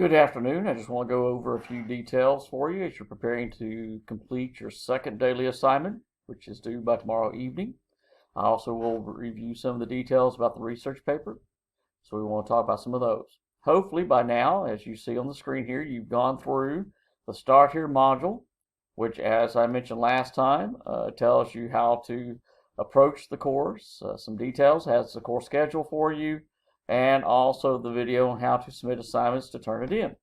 Good afternoon. I just want to go over a few details for you as you're preparing to complete your second daily assignment, which is due by tomorrow evening. I also will review some of the details about the research paper, so we want to talk about some of those. Hopefully by now, as you see on the screen here, you've gone through the Start Here module, which, as I mentioned last time, tells you how to approach the course, some details, has the course schedule for you, and also the video on how to submit assignments to turn it in.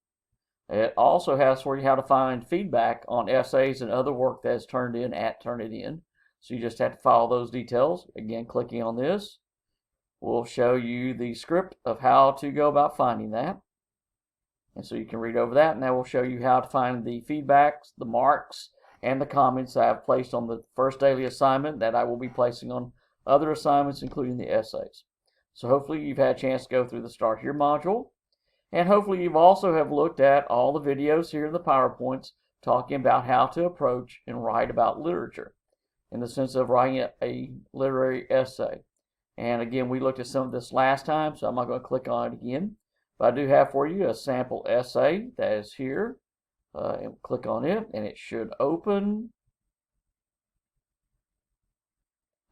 It also has for you how to find feedback on essays and other work that is turned in at Turn It In. So you just have to follow those details. Again, clicking on this will show you the script of how to go about finding that. And so you can read over that, and that will show you how to find the feedbacks, the marks, and the comments I have placed on the first daily assignment that I will be placing on other assignments, including the essays. So hopefully you've had a chance to go through the Start Here module, and hopefully you've also have looked at all the videos here in the PowerPoints talking about how to approach and write about literature in the sense of writing a literary essay. And again, we looked at some of this last time, so I'm not going to click on it again. But I do have for you a sample essay that is here. And click on it, and it should open.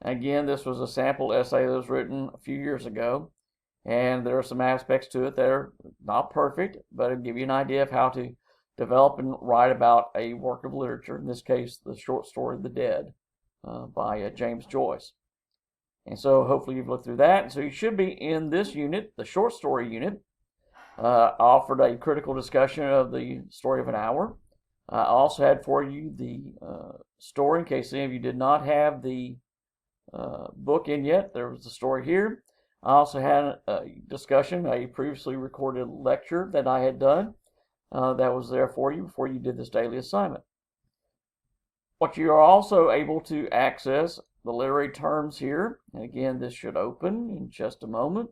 Again, this was a sample essay that was written a few years ago, and there are some aspects to it that are not perfect, but it'll give you an idea of how to develop and write about a work of literature, in this case, the short story The Dead by James Joyce. And so hopefully you've looked through that. So you should be in this unit, the short story unit. I offered a critical discussion of the story of an hour. I also had for you the story, in case any of you did not have the book in yet. There was the story here. I also had a discussion, a previously recorded lecture that I had done that was there for you before you did this daily assignment. What you are also able to access the literary terms here, and again this should open in just a moment.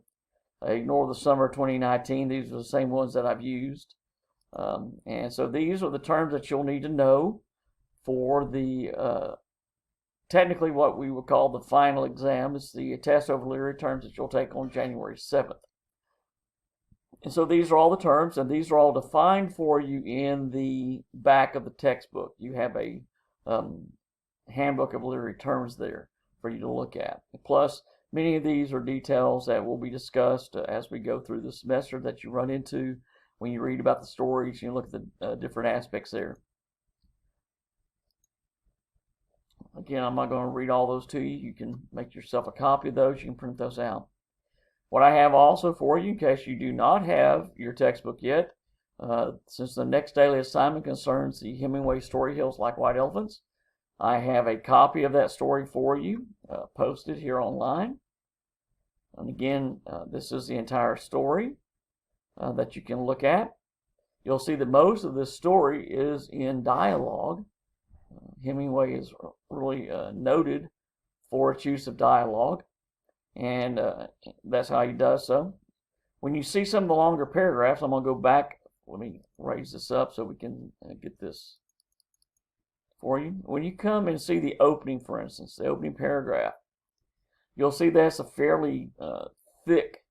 Ignore the summer 2019, these are the same ones that I've used. And so these are the terms that you'll need to know for the technically what we would call the final exam. It's the test over literary terms that you'll take on January 7th. And so these are all the terms, and these are all defined for you in the back of the textbook. You have a handbook of literary terms there for you to look at. Plus, many of these are details that will be discussed as we go through the semester that you run into when you read about the stories. You look at the different aspects there. Again, I'm not going to read all those to you. You can make yourself a copy of those. You can print those out. What I have also for you, in case you do not have your textbook yet, since the next daily assignment concerns the Hemingway story Hills Like White Elephants, I have a copy of that story for you posted here online. And again, this is the entire story that you can look at. You'll see that most of this story is in dialogue. Hemingway is really noted for its use of dialogue, and that's how he does so. When you see some of the longer paragraphs, I'm going to go back. Let me raise this up so we can get this for you. When you come and see the opening, for instance, the opening paragraph, you'll see that's a fairly thick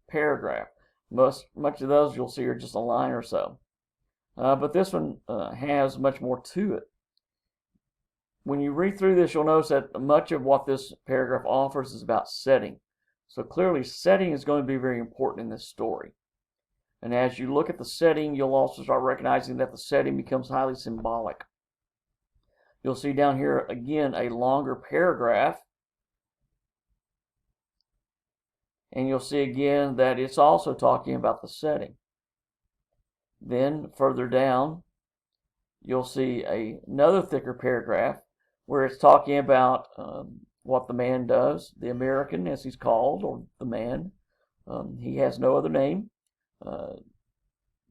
paragraph. Much of those you'll see are just a line or so. But this one has much more to it. When you read through this, you'll notice that much of what this paragraph offers is about setting. So clearly, setting is going to be very important in this story. And as you look at the setting, you'll also start recognizing that the setting becomes highly symbolic. You'll see down here, again, a longer paragraph. And you'll see again that it's also talking about the setting. Then further down, you'll see another thicker paragraph where it's talking about what the man does, the American as he's called, or the man. He has no other name.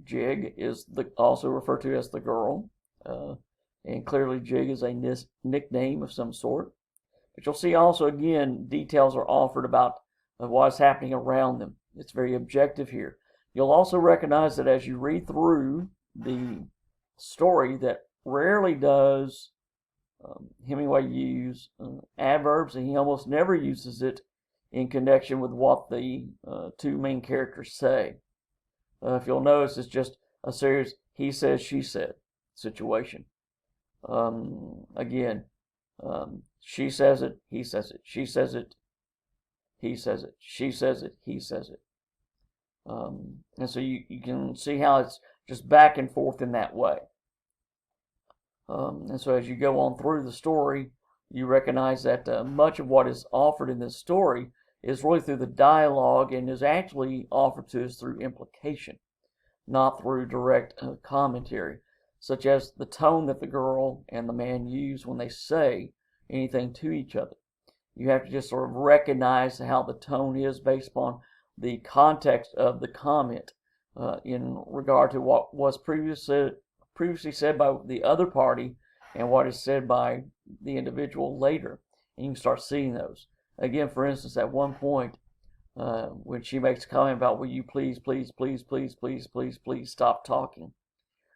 Jig is also referred to as the girl. And clearly Jig is a nickname of some sort. But you'll see also, again, details are offered about what's happening around them. It's very objective here. You'll also recognize that as you read through the story that rarely does Hemingway use adverbs, and he almost never uses it in connection with what the two main characters say. if you'll notice, it's just a series he said, she said situation. Again, she says it, he says it, she says it, he says it, she says it, he says it. And so you can see how it's just back and forth in that way. And so as you go on through the story, you recognize that much of what is offered in this story is really through the dialogue and is actually offered to us through implication, not through direct commentary, such as the tone that the girl and the man use when they say anything to each other. You have to just sort of recognize how the tone is based upon the context of the comment in regard to what was previously said by the other party and what is said by the individual later. And you can start seeing those. Again, for instance, at one point, when she makes a comment about, will you please, please, please, please, please, please, please stop talking.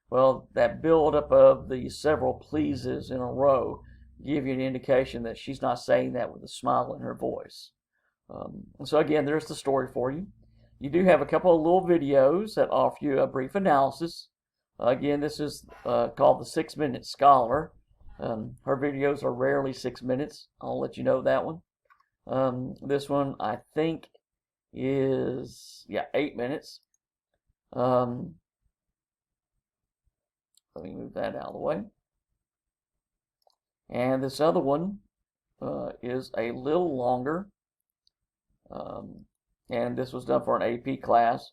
Well, that build-up of the several pleases in a row give you an indication that she's not saying that with a smile in her voice. So again, there's the story for you. You do have a couple of little videos that offer you a brief analysis. Again, this is called the 6-Minute Scholar. Her videos are rarely 6 minutes. I'll let you know that one. This one, I think, is 8 minutes. Let me move that out of the way. And this other one is a little longer. And this was done for an AP class.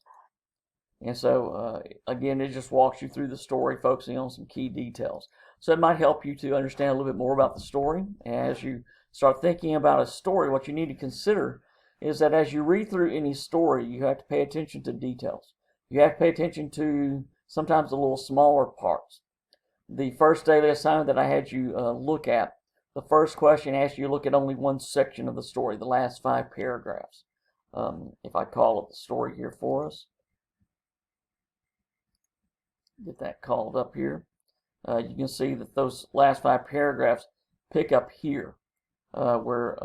And so, again, it just walks you through the story, focusing on some key details. So it might help you to understand a little bit more about the story. As you start thinking about a story, what you need to consider is that as you read through any story, you have to pay attention to details. You have to pay attention to sometimes the little smaller parts. The first daily assignment that I had you look at, the first question asked you to look at only one section of the story, the last 5 paragraphs. If I call up the story here for us, get that called up here, you can see that those last 5 paragraphs pick up here, where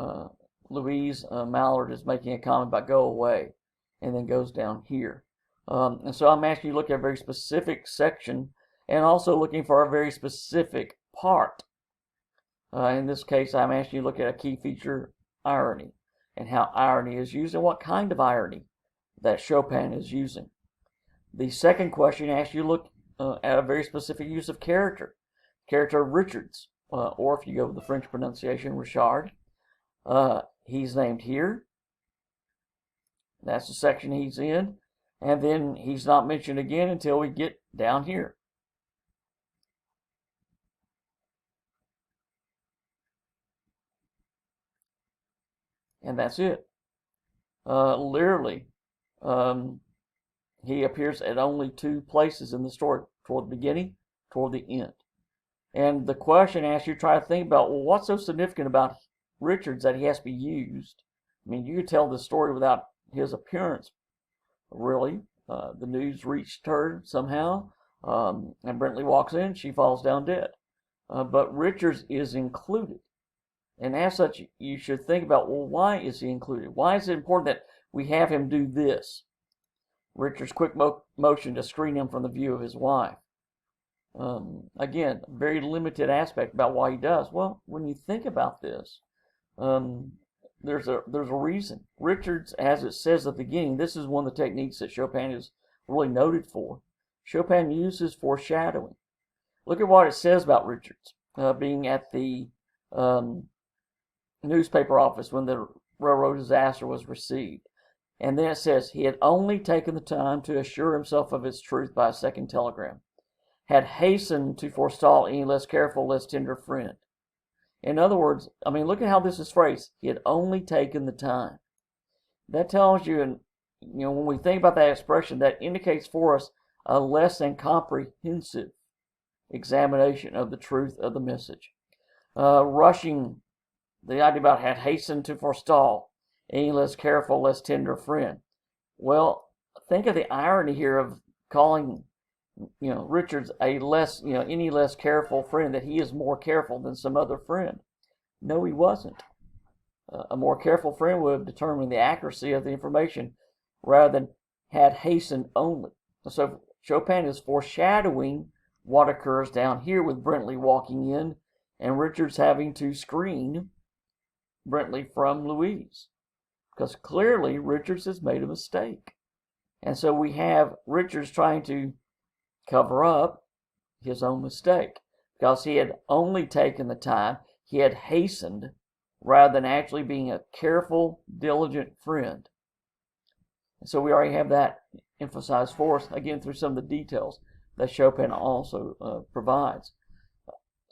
Louise Mallard is making a comment about go away, and then goes down here. And so I'm asking you to look at a very specific section, and also looking for a very specific part. In this case, I'm asking you to look at a key feature, irony, and how irony is used, and what kind of irony that Chopin is using. The second question asks you to look at a very specific use of character Richards, or if you go with the French pronunciation, Richard. He's named here. That's the section he's in. And then he's not mentioned again until we get down here. And that's it. Literally, he appears at only 2 places in the story, toward the beginning, toward the end. And the question asks you to try to think about, well, what's so significant about Richards that he has to be used? I mean, you could tell the story without his appearance, really. The news reached her somehow, and Brentley walks in, she falls down dead. But Richards is included. And as such, you should think about, well, why is he included? Why is it important that we have him do this? Richard's quick motion to screen him from the view of his wife. Again, very limited aspect about why he does. Well, when you think about this, there's a reason. Richards, as it says at the beginning, this is one of the techniques that Chopin is really noted for. Chopin uses foreshadowing. Look at what it says about Richards being at the newspaper office when the railroad disaster was received. And then it says, he had only taken the time to assure himself of its truth by a second telegram, had hastened to forestall any less careful, less tender friend. In other words, I mean, look at how this is phrased. He had only taken the time. That tells you, and when we think about that expression, that indicates for us a less than comprehensive examination of the truth of the message. Rushing, the idea about had hastened to forestall any less careful, less tender friend. Well, think of the irony here of calling, Richards a less, any less careful friend, that he is more careful than some other friend. No, he wasn't. A more careful friend would have determined the accuracy of the information rather than had hastened only. So Chopin is foreshadowing what occurs down here with Brentley walking in and Richards having to screen Brentley from Louise, because clearly Richards has made a mistake. And so we have Richards trying to cover up his own mistake because he had only taken the time, he had hastened rather than actually being a careful, diligent friend. And so we already have that emphasized for us, again, through some of the details that Chopin also provides.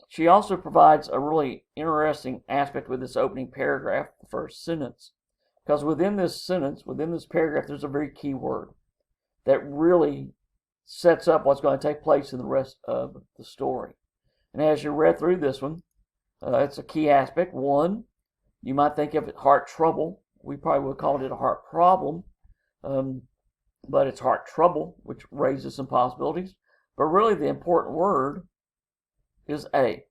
She also provides a really interesting aspect with this opening paragraph, the first sentence, because within this sentence, within this paragraph, there's a very key word that really sets up what's going to take place in the rest of the story. And as you read through this one, it's a key aspect. One, you might think of it heart trouble. We probably would call it a heart problem, but it's heart trouble, which raises some possibilities. But really the important word is A.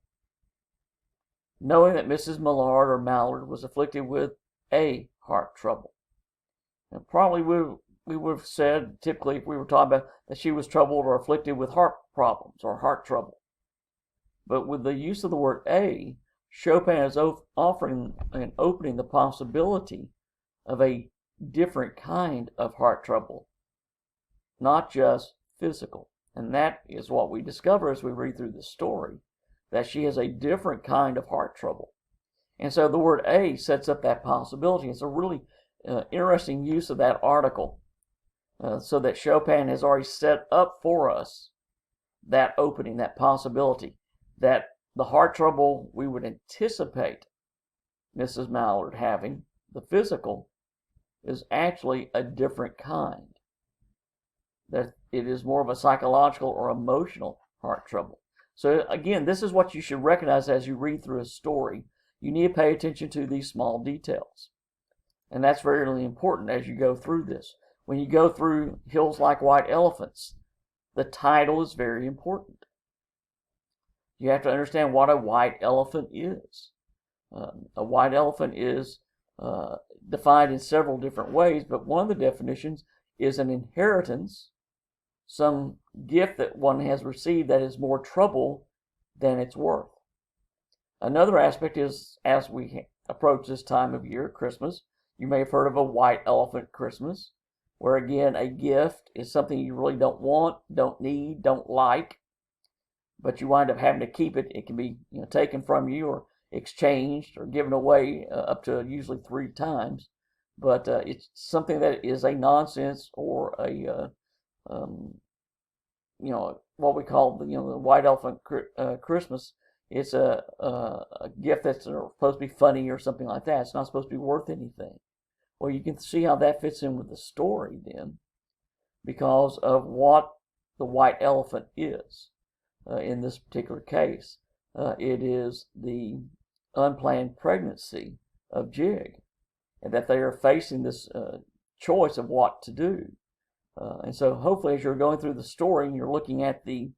Knowing that Mrs. Millard or Mallard was afflicted with a heart trouble. And probably we would have said, typically, if we were talking about that she was troubled or afflicted with heart problems or heart trouble. But with the use of the word A, Chopin is offering and opening the possibility of a different kind of heart trouble, not just physical. And that is what we discover as we read through the story, that she has a different kind of heart trouble. And so the word A sets up that possibility. It's a really interesting use of that article, so that Chopin has already set up for us that opening, that possibility, that the heart trouble we would anticipate Mrs. Mallard having, the physical, is actually a different kind. That it is more of a psychological or emotional heart trouble. So again, this is what you should recognize as you read through a story. You need to pay attention to these small details. And that's very, really important as you go through this. When you go through Hills Like White Elephants, the title is very important. You have to understand what a white elephant is. A white elephant is defined in several different ways, but one of the definitions is an inheritance, some gift that one has received that is more trouble than it's worth. Another aspect is, as we approach this time of year, Christmas, you may have heard of a white elephant Christmas, where again, a gift is something you really don't want, don't need, don't like, but you wind up having to keep it. It can be taken from you or exchanged or given away up to usually 3 times. But it's something that is a nonsense or a what we call the white elephant Christmas. It's a gift that's supposed to be funny or something like that. It's not supposed to be worth anything. Well, you can see how that fits in with the story then, because of what the white elephant is in this particular case. It is the unplanned pregnancy of Jig, and that they are facing this choice of what to do. And so hopefully as you're going through the story and you're looking at the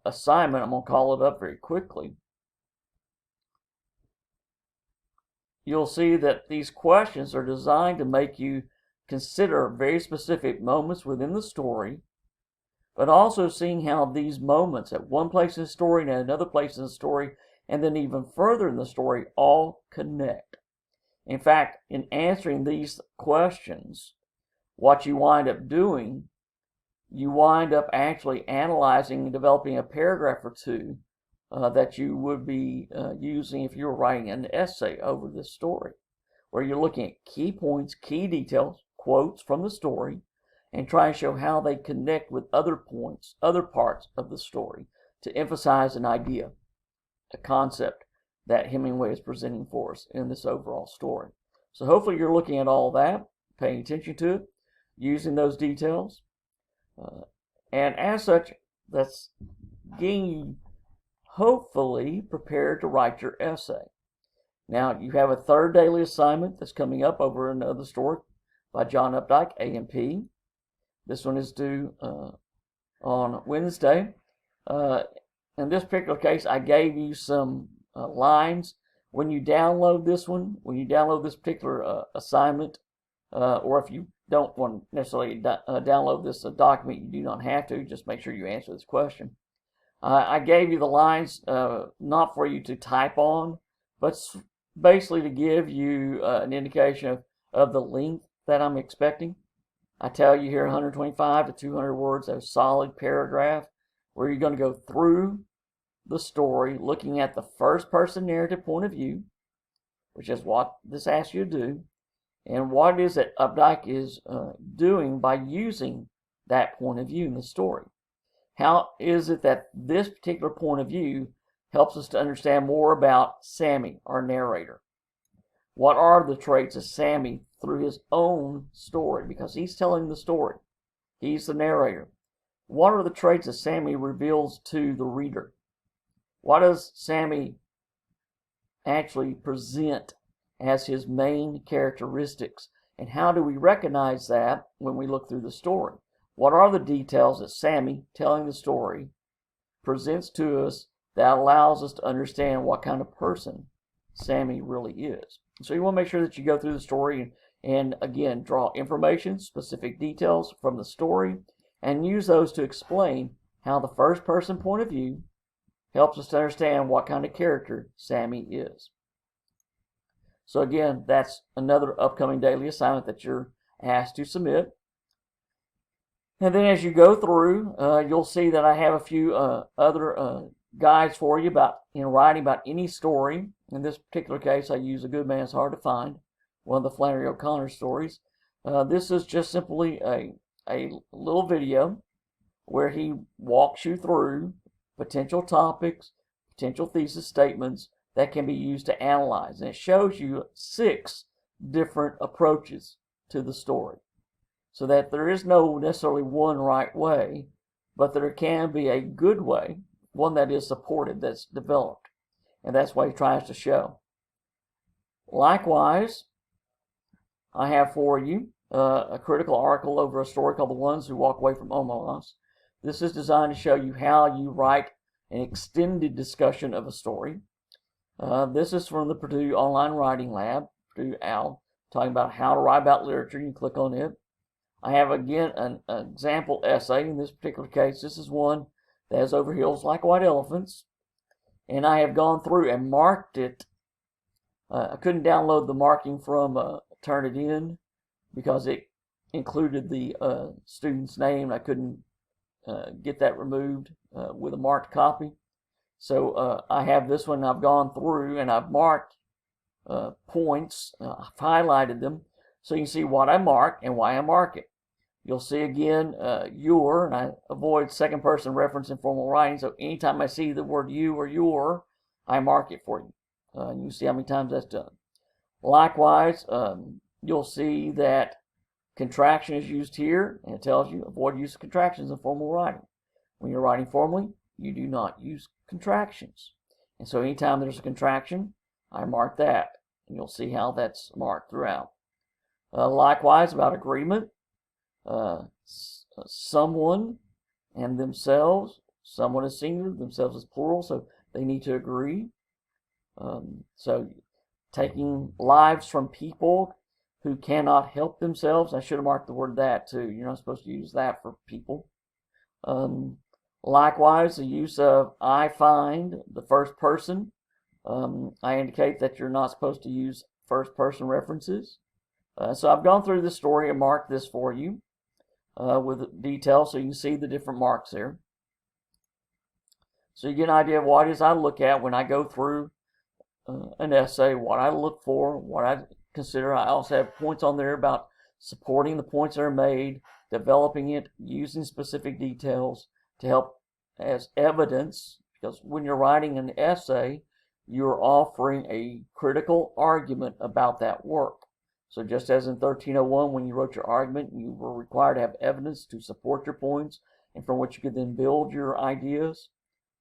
assignment, I'm going to call it up very quickly, you'll see that these questions are designed to make you consider very specific moments within the story, but also seeing how these moments at one place in the story and at another place in the story, and then even further in the story, all connect. In fact, in answering these questions, what you wind up doing, you wind up actually analyzing and developing a paragraph or two that you would be using if you were writing an essay over this story, where you're looking at key points, key details, quotes from the story, and try to show how they connect with other points, other parts of the story, to emphasize an idea, a concept that Hemingway is presenting for us in this overall story. So hopefully you're looking at all that, paying attention to it, using those details, and as such, that's getting you hopefully prepared to write your essay. Now, you have a third daily assignment that's coming up over another story by John Updike, A&P. This one is due on Wednesday. In this particular case, I gave you some lines. When you download this one, when you download this particular assignment or if you don't want to necessarily download this document, you do not have to. Just make sure you answer this question. I gave you the lines not for you to type on, but basically to give you an indication of the length that I'm expecting. I tell you here 125 to 200 words, a solid paragraph where you're going to go through the story looking at the first person narrative point of view, which is what this asks you to do, and what it is that Updike is doing by using that point of view in the story. How is it that this particular point of view helps us to understand more about Sammy, our narrator? What are the traits of Sammy through his own story? Because he's telling the story. He's the narrator. What are the traits that Sammy reveals to the reader? What does Sammy actually present as his main characteristics? And how do we recognize that when we look through the story? What are the details that Sammy, telling the story, presents to us that allows us to understand what kind of person Sammy really is? So you want to make sure that you go through the story and again, draw information, specific details from the story, and use those to explain how the first person point of view helps us to understand what kind of character Sammy is. So again, that's another upcoming daily assignment that you're asked to submit. And then as you go through, you'll see that I have a few other guides for you about writing about any story. In this particular case, I use A Good Man's Hard to Find, one of the Flannery O'Connor stories. This is just simply a little video where he walks you through potential topics, potential thesis statements that can be used to analyze. And it shows you 6 different approaches to the story, so that there is no necessarily one right way, but there can be a good way, one that is supported, that's developed. And that's what he tries to show. Likewise, I have for you a critical article over a story called The Ones Who Walk Away from Omaha's. This is designed to show you how you write an extended discussion of a story. This is from the Purdue Online Writing Lab, Purdue OWL, talking about how to write about literature. You click on it. I have again an example essay. In this particular case, this is one that has over hills like white elephants. And I have gone through and marked it. I couldn't download the marking from Turnitin because it included the student's name. I couldn't get that removed with a marked copy. So I have this one. I've gone through and I've marked points. I've highlighted them so you can see what I mark and why I mark it. You'll see again your, and I avoid second person reference in formal writing, so anytime I see the word you or your, I mark it for you. And you see how many times that's done. Likewise, you'll see that contraction is used here, and it tells you avoid use of contractions in formal writing. When you're writing formally, you do not use contractions. And so anytime there's a contraction, I mark that. And you'll see how that's marked throughout. Likewise, about agreement, someone and themselves. Someone is singular, themselves is plural, so they need to agree. So taking lives from people who cannot help themselves. I should have marked the word that too. You're not supposed to use that for people. Likewise, the use of I find, the first person. I indicate that you're not supposed to use first person references. So I've gone through this story and marked this for you with detail so you can see the different marks there. So you get an idea of what it is I look at when I go through an essay, what I look for, what I consider. I also have points on there about supporting the points that are made, developing it, using specific details to help as evidence, because when you're writing an essay, you're offering a critical argument about that work. So just as in 1301, when you wrote your argument, you were required to have evidence to support your points and from which you could then build your ideas.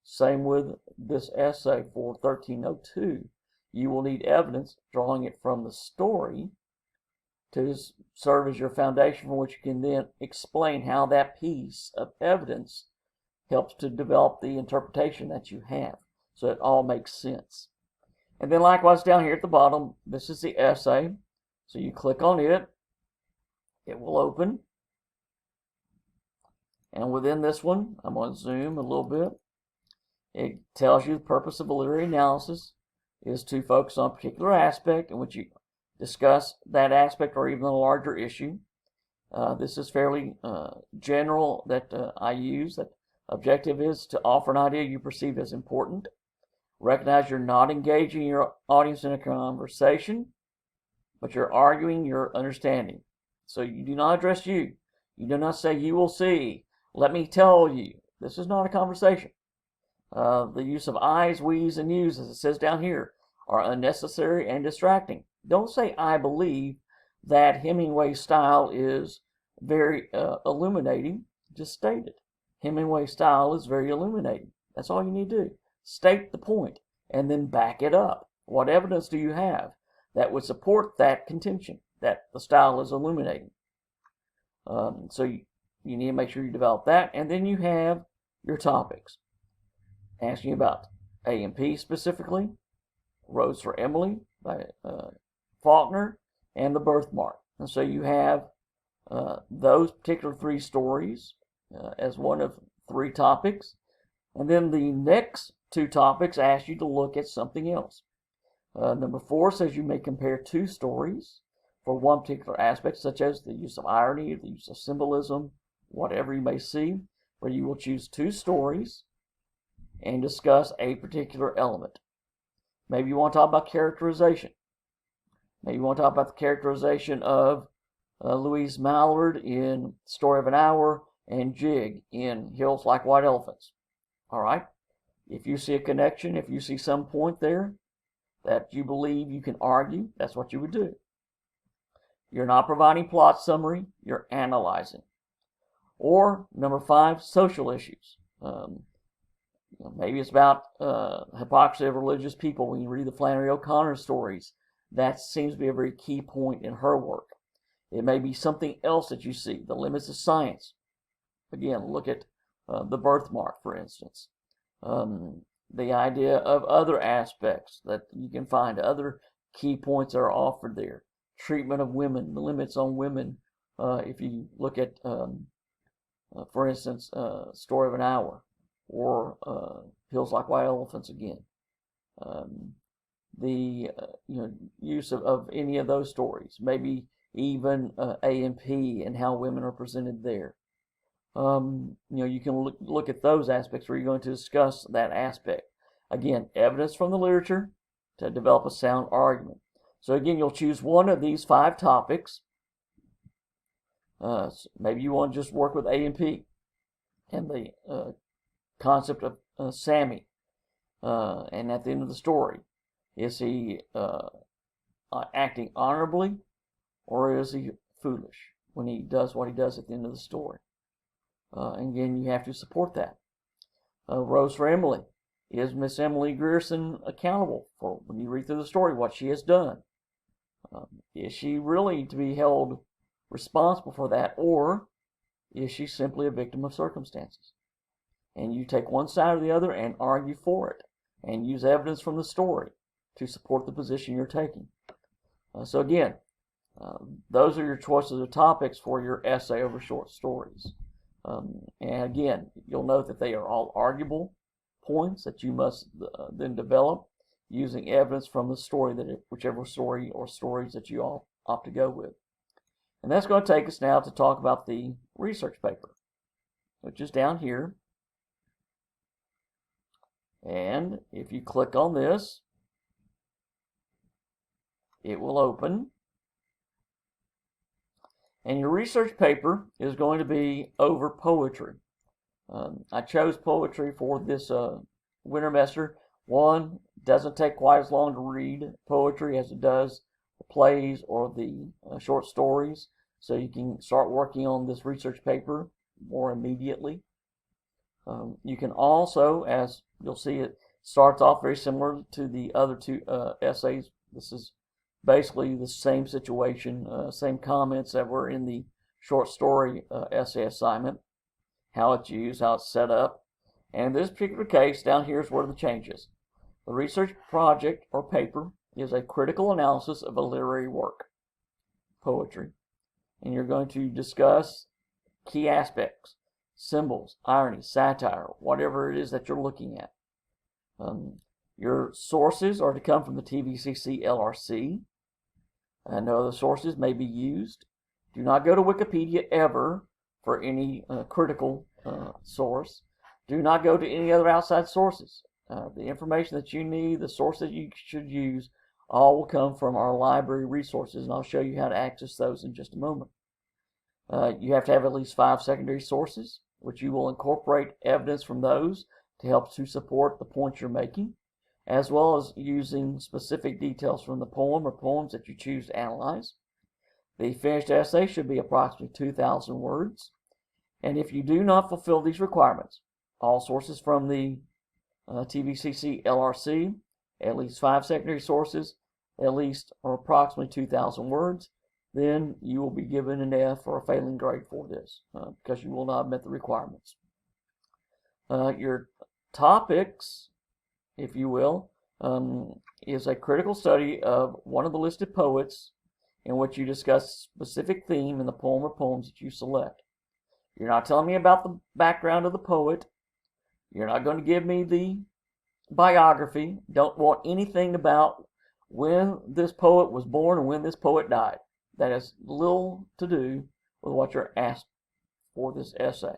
Same with this essay for 1302. You will need evidence, drawing it from the story, to serve as your foundation from which you can then explain how that piece of evidence helps to develop the interpretation that you have, so it all makes sense. And then likewise down here at the bottom, this is the essay. So you click on it, It will open. And within this one, I'm going to zoom a little bit. It tells you the purpose of a literary analysis is to focus on a particular aspect in which you discuss that aspect or even a larger issue. This is fairly general that I use. That objective is to offer an idea you perceive as important. Recognize you're not engaging your audience in a conversation, but you're arguing your understanding. So you do not address you. You do not say, "You will see. Let me tell you." This is not a conversation. The use of I's, we's, and you's, as it says down here, are unnecessary and distracting. Don't say, "I believe that Hemingway's style is very illuminating." Just state it. Hemingway's style is very illuminating. That's all you need to do. State the point and then back it up. What evidence do you have that would support that contention, that the style is illuminating? So you need to make sure you develop that. And then you have your topics. Asking about A&P specifically, Rose for Emily by Faulkner, and The Birthmark. And so you have those particular 3 stories as one of 3 topics. And then the next 2 topics ask you to look at something else. Number 4 says you may compare 2 stories for one particular aspect, such as the use of irony, the use of symbolism, whatever you may see, where you will choose 2 stories and discuss a particular element. Maybe you want to talk about characterization. Maybe you want to talk about the characterization of Louise Mallard in Story of an Hour and Jig in Hills Like White Elephants. All right? If you see a connection, if you see some point there that you believe you can argue, that's what you would do. You're not providing plot summary, you're analyzing. Or, number 5, social issues. Maybe it's about hypocrisy of religious people when you read the Flannery O'Connor stories. That seems to be a very key point in her work. It may be something else that you see, the limits of science. Again, look at The Birthmark, for instance. The idea of other aspects that you can find, other key points that are offered there. Treatment of women, the limits on women. If you look at, for instance, Story of an Hour, or Hills Like White Elephants again. The use of any of those stories, maybe even A&P and how women are presented there. You can look at those aspects where you're going to discuss that aspect. Again, evidence from the literature to develop a sound argument. So again, you'll choose one of these 5 topics. Maybe you want to just work with A&P and the concept of Sammy. And at the end of the story, is he acting honorably, or is he foolish when he does what he does at the end of the story? And again, you have to support that. Rose for Emily. Is Miss Emily Grierson accountable for, when you read through the story, what she has done? Is she really to be held responsible for that, or is she simply a victim of circumstances? And you take one side or the other and argue for it, and use evidence from the story to support the position you're taking. So again, those are your choices of topics for your essay over short stories. And again, you'll note that they are all arguable points that you must then develop using evidence from the story, whichever story or stories that you all opt to go with. And that's going to take us now to talk about the research paper, which is down here. And if you click on this, it will open. And your research paper is going to be over poetry. I chose poetry for this Wintermester. One, doesn't take quite as long to read poetry as it does the plays or the short stories. So you can start working on this research paper more immediately. You can also, as you'll see, it starts off very similar to the other 2 essays. This is basically the same situation, same comments that were in the short story essay assignment, how it's used, how it's set up. And in this particular case, down here is where the change is. The research project or paper is a critical analysis of a literary work, poetry. and you're going to discuss key aspects, symbols, irony, satire, whatever it is that you're looking at. Your sources are to come from the TVCC LRC. No other sources may be used. Do not go to Wikipedia ever for any critical source. Do not go to any other outside sources. The information that you need, the source that you should use, all will come from our library resources, and I'll show you how to access those in just a moment. You have to have at least 5 secondary sources, which you will incorporate evidence from those to help to support the points you're making, as well as using specific details from the poem or poems that you choose to analyze. The finished essay should be approximately 2,000 words, and if you do not fulfill these requirements, all sources from the TVCC LRC, at least 5 secondary sources, at least or approximately 2,000 words, then you will be given an F or a failing grade for this because you will not have met the requirements. Your topics, if you will, is a critical study of one of the listed poets in which you discuss a specific theme in the poem or poems that you select. You're not telling me about the background of the poet. You're not going to give me the biography. Don't want anything about when this poet was born and when this poet died. That has little to do with what you're asked for this essay.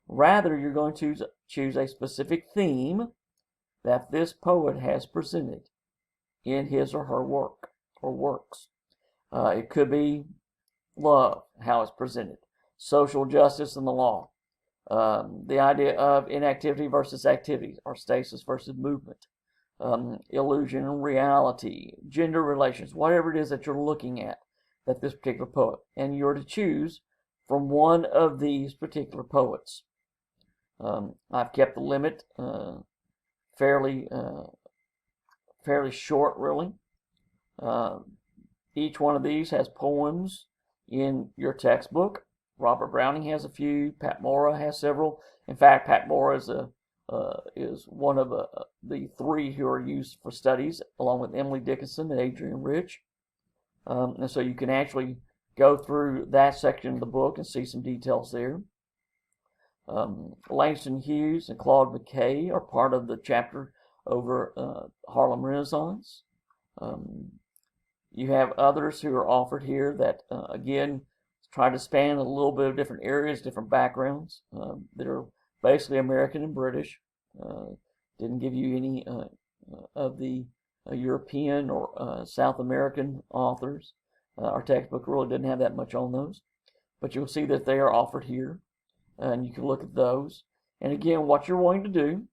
Rather, you're going to choose a specific theme that this poet has presented in his or her work or works. It could be love, how it's presented, social justice and the law, the idea of inactivity versus activity, or stasis versus movement, illusion and reality, gender relations, whatever it is that you're looking at that this particular poet, and you're to choose from one of these particular poets. I've kept the limit fairly short, really. Each one of these has poems in your textbook. Robert Browning has a few. Pat Morra has several. In fact, Pat Morra is one of the 3 who are used for studies, along with Emily Dickinson and Adrienne Rich. And so you can actually go through that section of the book and see some details there. Langston Hughes and Claude McKay are part of the chapter over Harlem Renaissance. You have others who are offered here that, again, try to span a little bit of different areas, different backgrounds that are basically American and British. Didn't give you any of the European or South American authors. Our textbook really didn't have that much on those, but you'll see that they are offered here, and you can look at those. And again, what you're wanting to do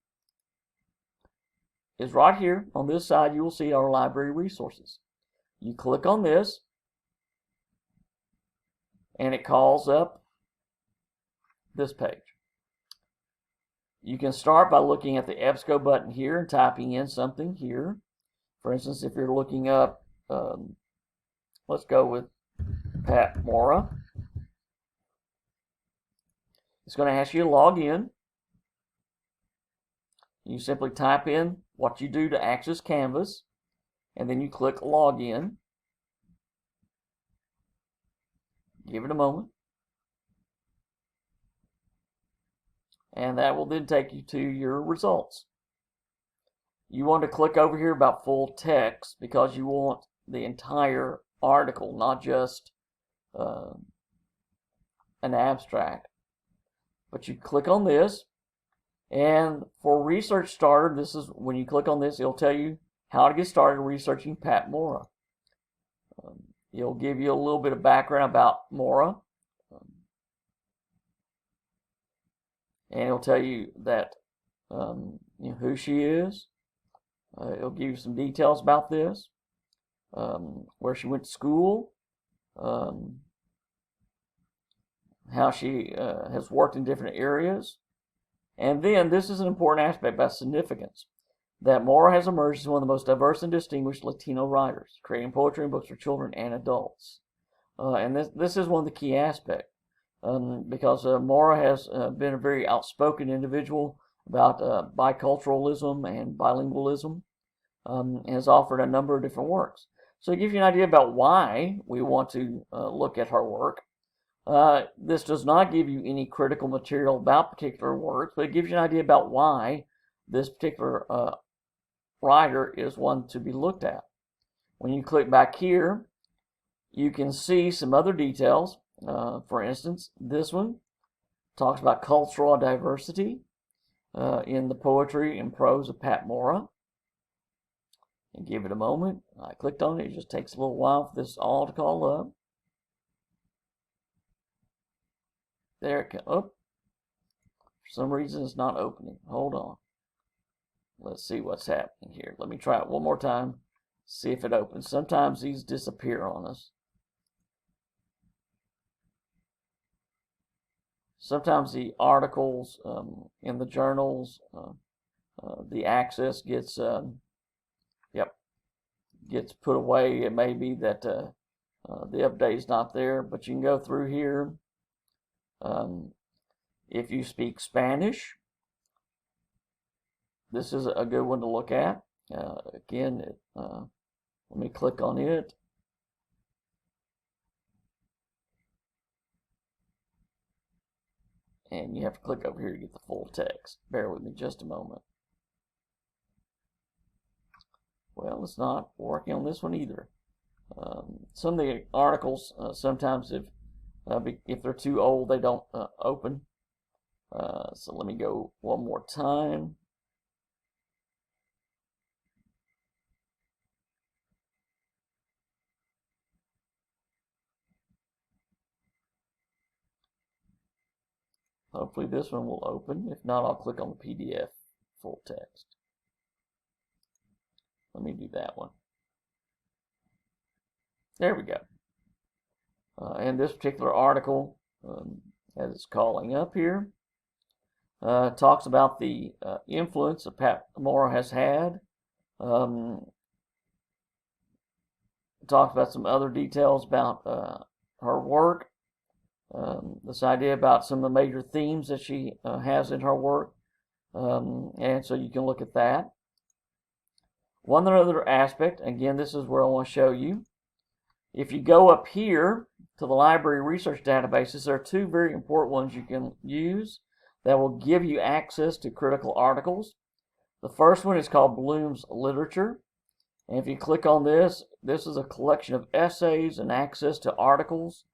is right here on this side, you will see our library resources. You click on this, and it calls up this page. You can start by looking at the EBSCO button here and typing in something here. For instance, if you're looking up, let's go with Pat Morra. It's going to ask you to log in. You simply type in what you do to access Canvas, and then you click Login. Give it a moment. And that will then take you to your results. You want to click over here about full text because you want the entire article, not just an abstract. But you click on this, and for Research Starter, this is when you click on this, it'll tell you how to get started researching Pat Morra. It'll give you a little bit of background about Morra, and it'll tell you that who she is. It'll give you some details about this, where she went to school, how she has worked in different areas. And then, this is an important aspect about significance, that Morra has emerged as one of the most diverse and distinguished Latino writers, creating poetry and books for children and adults. And this is one of the key aspects, because Morra has been a very outspoken individual about biculturalism and bilingualism, and has offered a number of different works. So it gives you an idea about why we want to look at her work. This does not give you any critical material about particular works, but it gives you an idea about why this particular writer is one to be looked at. When you click back here, you can see some other details. For instance, this one talks about cultural diversity in the poetry and prose of Pat Mora. And give it a moment. I clicked on it. It just takes a little while for this all to call up. There it comes. Oh, for some reason it's not opening. Hold on. Let's see what's happening here. Let me try it one more time. See if it opens. Sometimes these disappear on us. Sometimes the articles in the journals, the access gets gets put away. It may be that the update is not there, but you can go through here. If you speak Spanish, this is a good one to look at. Again, let me click on it. And you have to click over here to get the full text. Bear with me just a moment. Well, it's not working on this one either. Some of the articles, sometimes if they're too old, they don't open. So let me go one more time. Hopefully this one will open. If not, I'll click on the PDF full text. Let me do that one. There we go. And this particular article, as it's calling up here, talks about the influence that Pat Mora has had. Talks about some other details about her work. This idea about some of the major themes that she has in her work. And so you can look at that. One other aspect, again, this is where I want to show you. If you go up here to the library research databases, there are two very important ones you can use that will give you access to critical articles. The first one is called Bloom's Literature. And if you click on this, this is a collection of essays and access to articles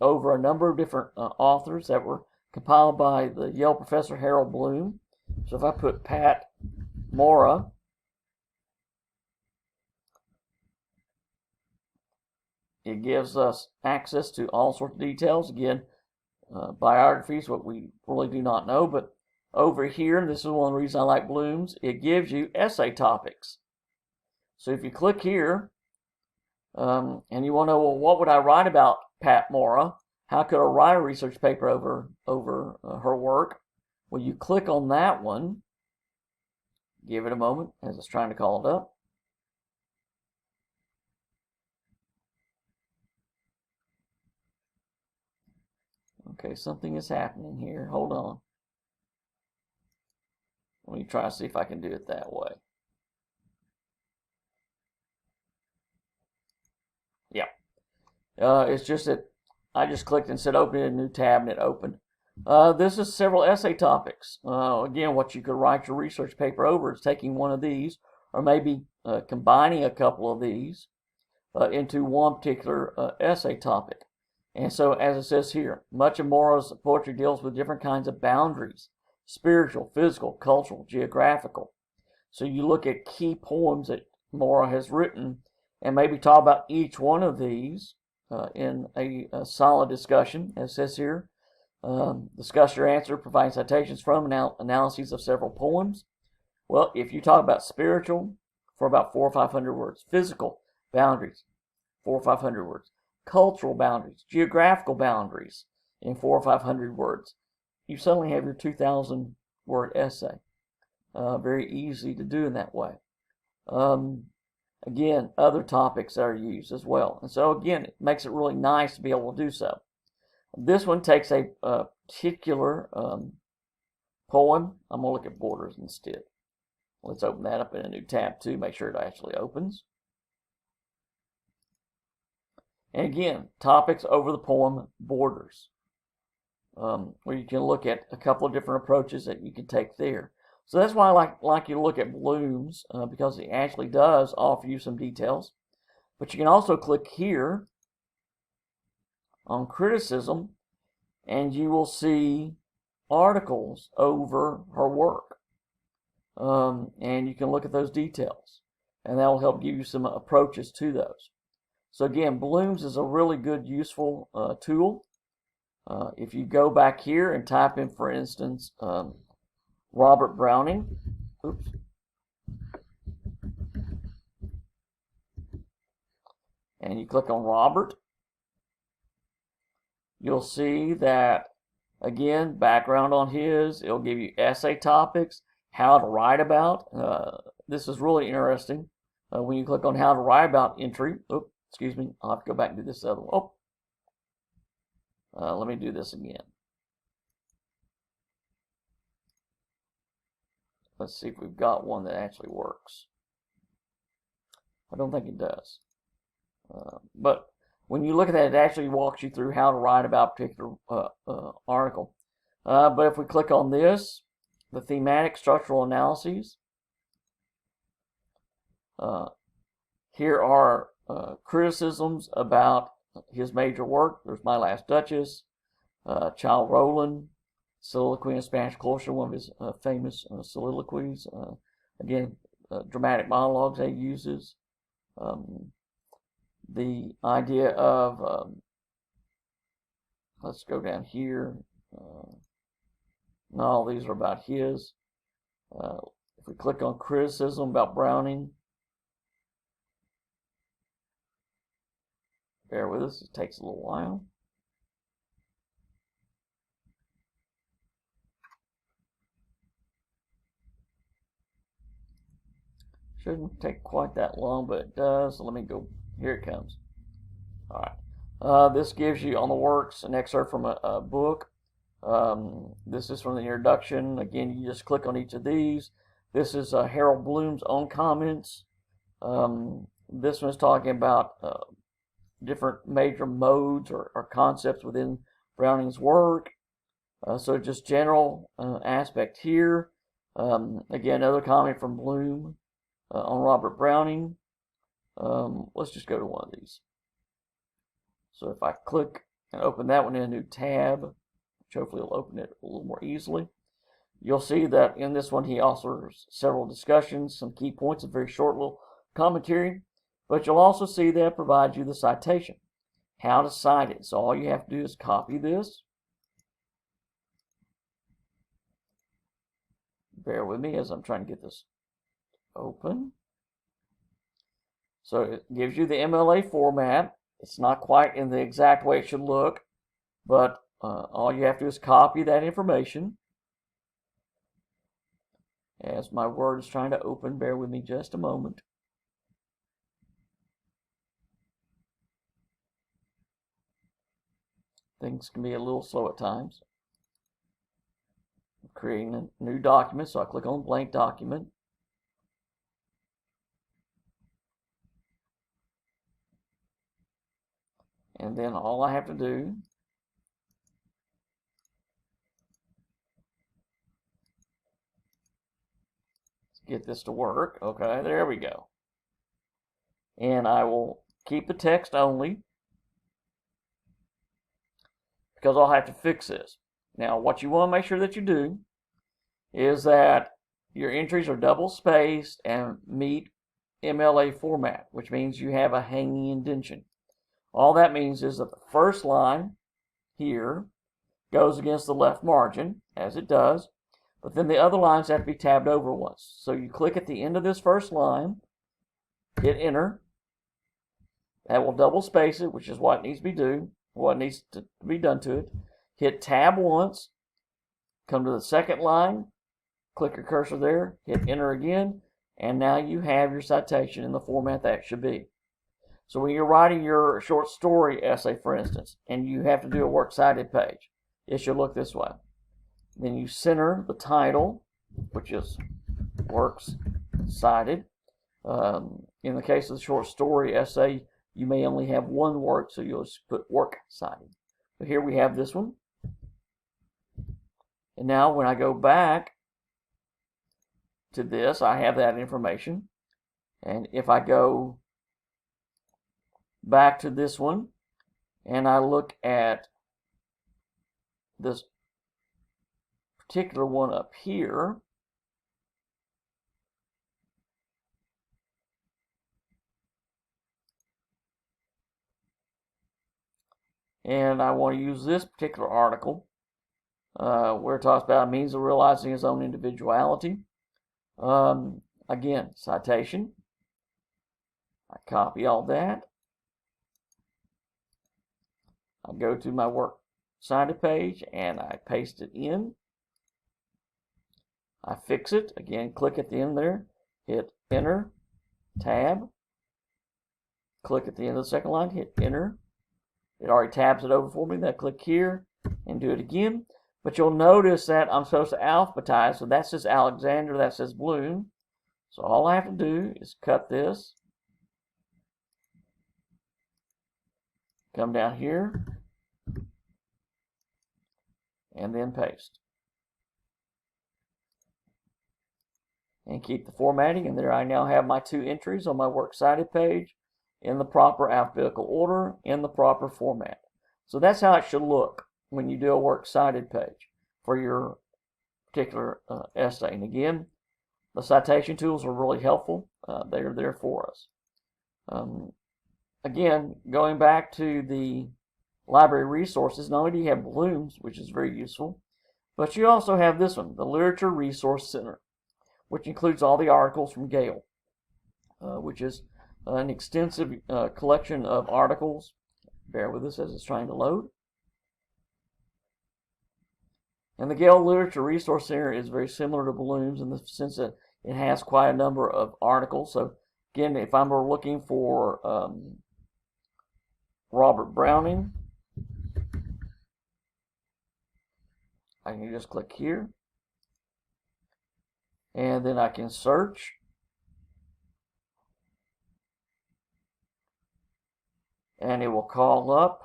over a number of different authors that were compiled by the Yale professor Harold Bloom. So if I put Pat Mora, it gives us access to all sorts of details. Again, biographies, what we really do not know, but over here, and this is one of the reasons I like Bloom's, it gives you essay topics. So if you click here, and you want to know, well, what would I write about Pat Mora? How could I write a research paper over her work? Well, you click on that one. Give it a moment as it's trying to call it up. Okay, something is happening here. Hold on. Let me try to see if I can do it that way. Yeah. It's just that I just clicked and said open a new tab and it opened. This is several essay topics. Again, what you could write your research paper over is taking one of these, or maybe combining a couple of these into one particular essay topic. And so, as it says here, much of Mora's poetry deals with different kinds of boundaries: spiritual, physical, cultural, geographical. So you look at key poems that Mora has written and maybe talk about each one of these in a solid discussion, as it says here. Discuss your answer, provide citations from analyses of several poems. Well, if you talk about spiritual, for about 400 or 500 words. Physical boundaries, 400 or 500 words. Cultural boundaries, geographical boundaries, in 400 or 500 words. You suddenly have your 2,000 word essay. Very easy to do in that way. Again, other topics are used as well. And so again, it makes it really nice to be able to do so. This one takes a particular poem. I'm going to look at borders instead. Let's open that up in a new tab too, make sure it actually opens. And again, topics over the poem borders, where you can look at a couple of different approaches that you can take there. So that's why I like you to look at Bloom's, because it actually does offer you some details. But you can also click here on criticism, and you will see articles over her work. And you can look at those details, and that will help give you some approaches to those. So again, Bloom's is a really good, useful tool. If you go back here and type in, for instance, Robert Browning, oops, and you click on Robert, you'll see that, again, background on his, it'll give you essay topics, how to write about. This is really interesting. When you click on how to write about entry, oops, excuse me, I'll have to go back and do this other one. Let me do this again. Let's see if we've got one that actually works. I don't think it does. But when you look at that, it actually walks you through how to write about a particular article. But if we click on this, the thematic structural analyses, here are criticisms about his major work. There's My Last Duchess, Child Roland, Soliloquy in Spanish Cloister, one of his famous soliloquies. Again, dramatic monologues he uses. The idea of, let's go down here. Not all these are about his. If we click on criticism about Browning, bear with us, it takes a little while. Shouldn't take quite that long, but it does. So let me go. Here it comes. All right. This gives you on the works an excerpt from a book. This is from the introduction. Again, you just click on each of these. This is Harold Bloom's own comments. This one's talking about different major modes or concepts within Browning's work. So just general aspect here. Again, another comment from Bloom on Robert Browning. Let's just go to one of these. So if I click and open that one in a new tab, which hopefully will open it a little more easily, you'll see that in this one he offers several discussions, some key points, a very short little commentary, but you'll also see that it provides you the citation, how to cite it. So all you have to do is copy this. Bear with me as I'm trying to get this open. So it gives you the MLA format. It's not quite in the exact way it should look, but all you have to do is copy that information. As my Word is trying to open, bear with me just a moment. Things can be a little slow at times. I'm creating a new document, so I click on blank document. And then all I have to do is get this to work. Okay, there we go. And I will keep the text only because I'll have to fix this. Now, what you want to make sure that you do is that your entries are double spaced and meet MLA format, which means you have a hanging indentation. All that means is that the first line here goes against the left margin, as it does, but then the other lines have to be tabbed over once. So you click at the end of this first line, hit enter. That will double space it, which is what needs to be done to it. Hit tab once, come to the second line, click your cursor there, hit enter again, and now you have your citation in the format that it should be. So when you're writing your short story essay, for instance, and you have to do a works cited page, it should look this way. Then you center the title, which is works cited. In the case of the short story essay, you may only have one work, so you'll just put works cited. So here we have this one. And now when I go back to this, I have that information. And if I go back to this one and I look at this particular one up here, and I want to use this particular article where it talks about a means of realizing his own individuality. Again, citation. I copy all that. I go to my works cited page and I paste it in. I fix it. Again, click at the end there. Hit enter. Tab. Click at the end of the second line. Hit enter. It already tabs it over for me. Then I click here and do it again. But you'll notice that I'm supposed to alphabetize. So that says Alexander. That says Bloom. So all I have to do is cut this. Come down here. And then paste. And keep the formatting. And there I now have my two entries on my works cited page in the proper alphabetical order, in the proper format. So that's how it should look when you do a works cited page for your particular essay. And again, the citation tools are really helpful. They are there for us. Again, going back to the library resources, not only do you have Bloom's, which is very useful, but you also have this one, the Literature Resource Center, which includes all the articles from Gale, which is an extensive collection of articles. Bear with us as it's trying to load. And the Gale Literature Resource Center is very similar to Bloom's in the sense that it has quite a number of articles. So again, if I'm looking for Robert Browning, I can just click here. And then I can search. And it will call up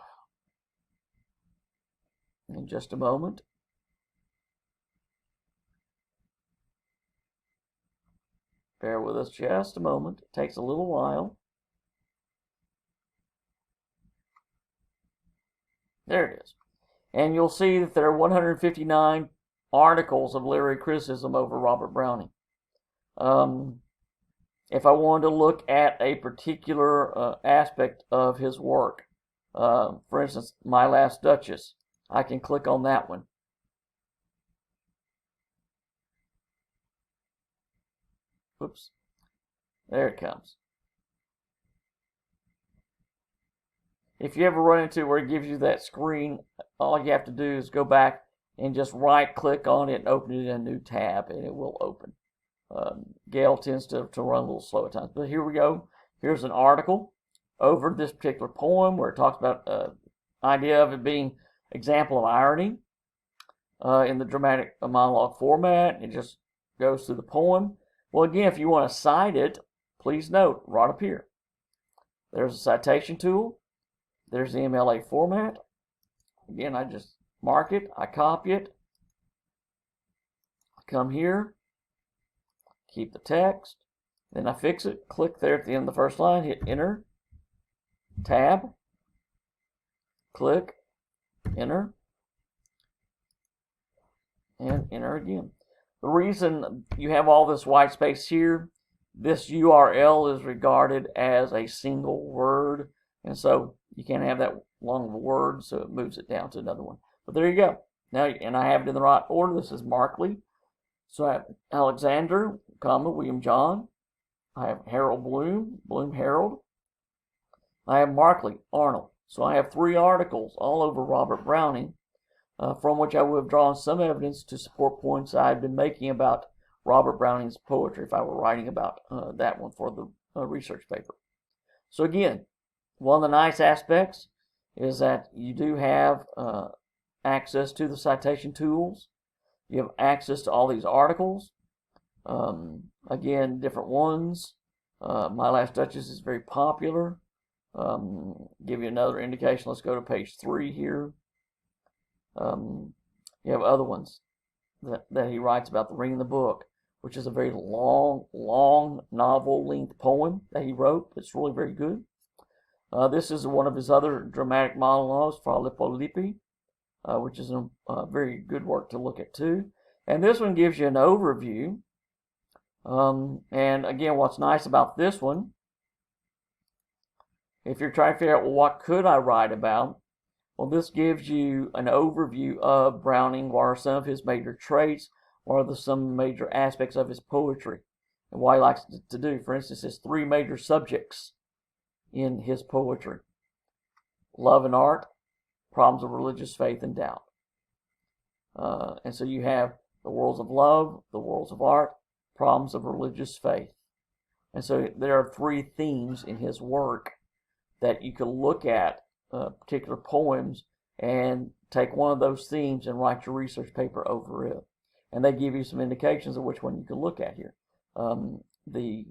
in just a moment. Bear with us just a moment. It takes a little while. There it is. And you'll see that there are 159 articles of literary criticism over Robert Browning. If I wanted to look at a particular aspect of his work, for instance, My Last Duchess, I can click on that one. Oops. There it comes. If you ever run into where it gives you that screen, all you have to do is go back and just right click on it and open it in a new tab and it will open. Gale tends to run a little slow at times. But here we go. Here's an article over this particular poem where it talks about idea of it being example of irony in the dramatic monologue format. It just goes through the poem. Well, again, if you want to cite it, please note right up here. There's a citation tool. There's the MLA format. Again, I just mark it. I copy it. I come here. Keep the text. Then I fix it. Click there at the end of the first line. Hit enter. Tab. Click. Enter. And enter again. The reason you have all this white space here, this URL is regarded as a single word. And so you can't have that long of a word, so it moves it down to another one. But there you go. Now, and I have it in the right order. This is Markley. So I have Alexander, comma, William John. I have Harold Bloom, Bloom Harold. I have Markley, Arnold. So I have 3 articles all over Robert Browning, from which I would have drawn some evidence to support points I had been making about Robert Browning's poetry if I were writing about that one for the research paper. So again, one of the nice aspects is that you do have access to the citation tools. You have access to all these articles. Again, different ones. My Last Duchess is very popular. Give you another indication. Let's go to page 3 here. You have other ones that he writes about. The Ring in the Book, which is a very long novel-length poem that he wrote. It's really very good. This is one of his other dramatic monologues, Fra Lippo Lippi, which is a very good work to look at too. And this one gives you an overview. And again, what's nice about this one, if you're trying to figure out, well, what could I write about? Well, this gives you an overview of Browning. What are some of his major traits? What are some major aspects of his poetry? And what he likes to do. For instance, there's 3 major subjects in his poetry: love and art, problems of religious faith and doubt. And so you have the worlds of love, the worlds of art, problems of religious faith. And so there are 3 themes in his work that you can look at, particular poems, and take one of those themes and write your research paper over it. And they give you some indications of which one you can look at here. The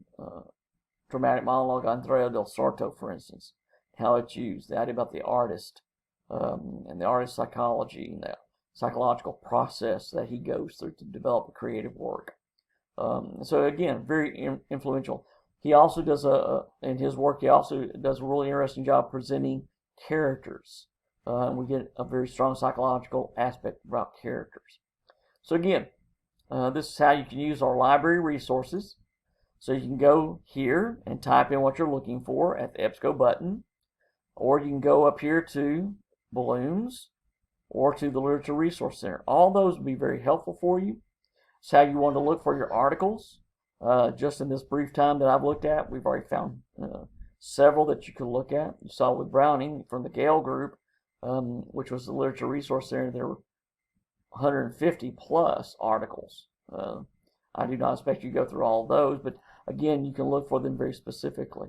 dramatic monologue Andrea del Sarto, for instance, how it's used, the idea about the artist, and the artist's psychology, and the psychological process that he goes through to develop a creative work. So again, very influential. He also does in his work, he also does a really interesting job presenting characters. We get a very strong psychological aspect about characters. So again, this is how you can use our library resources. So you can go here and type in what you're looking for at the EBSCO button, or you can go up here to Balloons, or to the Literature Resource Center. All those will be very helpful for you. It's how you want to look for your articles. Just in this brief time that I've looked at, we've already found several that you can look at. You saw with Browning from the Gale Group, which was the Literature Resource Center, there were 150 plus articles. I do not expect you to go through all of those, but again, you can look for them very specifically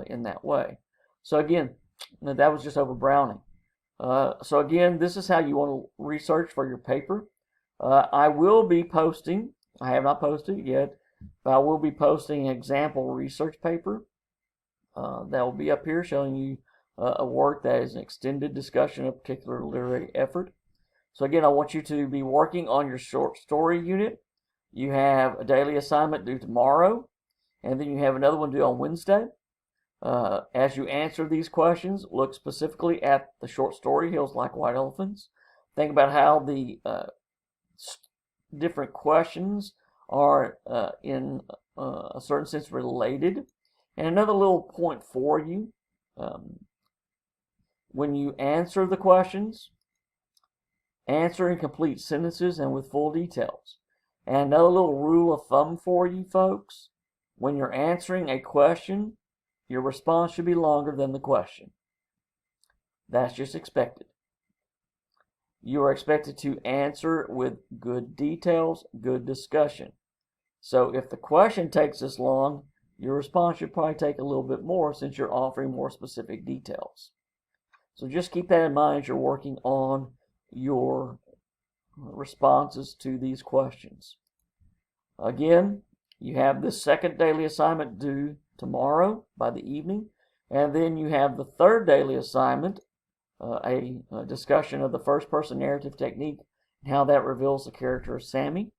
in that way. So again, that was just over Browning. So again, this is how you want to research for your paper. I will be posting, I have not posted yet, but I will be posting an example research paper that will be up here showing you a work that is an extended discussion of a particular literary effort. So again, I want you to be working on your short story unit. You have a daily assignment due tomorrow, and then you have another one due on Wednesday. As you answer these questions, look specifically at the short story, Hills Like White Elephants. Think about how the different questions are in a certain sense related. And another little point for you, when you answer the questions, answer in complete sentences and with full details. And another little rule of thumb for you folks, when you're answering a question, your response should be longer than the question. That's just expected. You are expected to answer with good details, good discussion. So if the question takes this long, your response should probably take a little bit more since you're offering more specific details. So just keep that in mind as you're working on your responses to these questions. Again, you have this second daily assignment due tomorrow by the evening, and then you have the third daily assignment, a discussion of the first-person narrative technique and how that reveals the character of Sammy,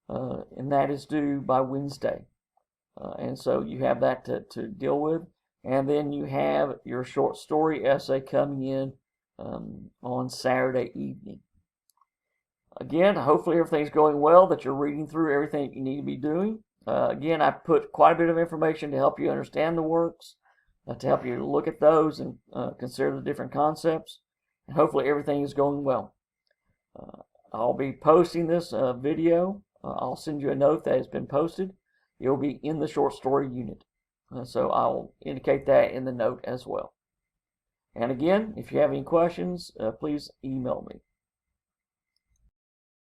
and that is due by Wednesday. And so you have that to deal with, and then you have your short story essay coming in on Saturday evening. Again, hopefully everything's going well, that you're reading through everything you need to be doing. Again, I put quite a bit of information to help you understand the works, to help you look at those and consider the different concepts. And hopefully everything is going well. I'll be posting this video. I'll send you a note that has been posted. It will be in the short story unit. So I'll indicate that in the note as well. And again, if you have any questions, please email me.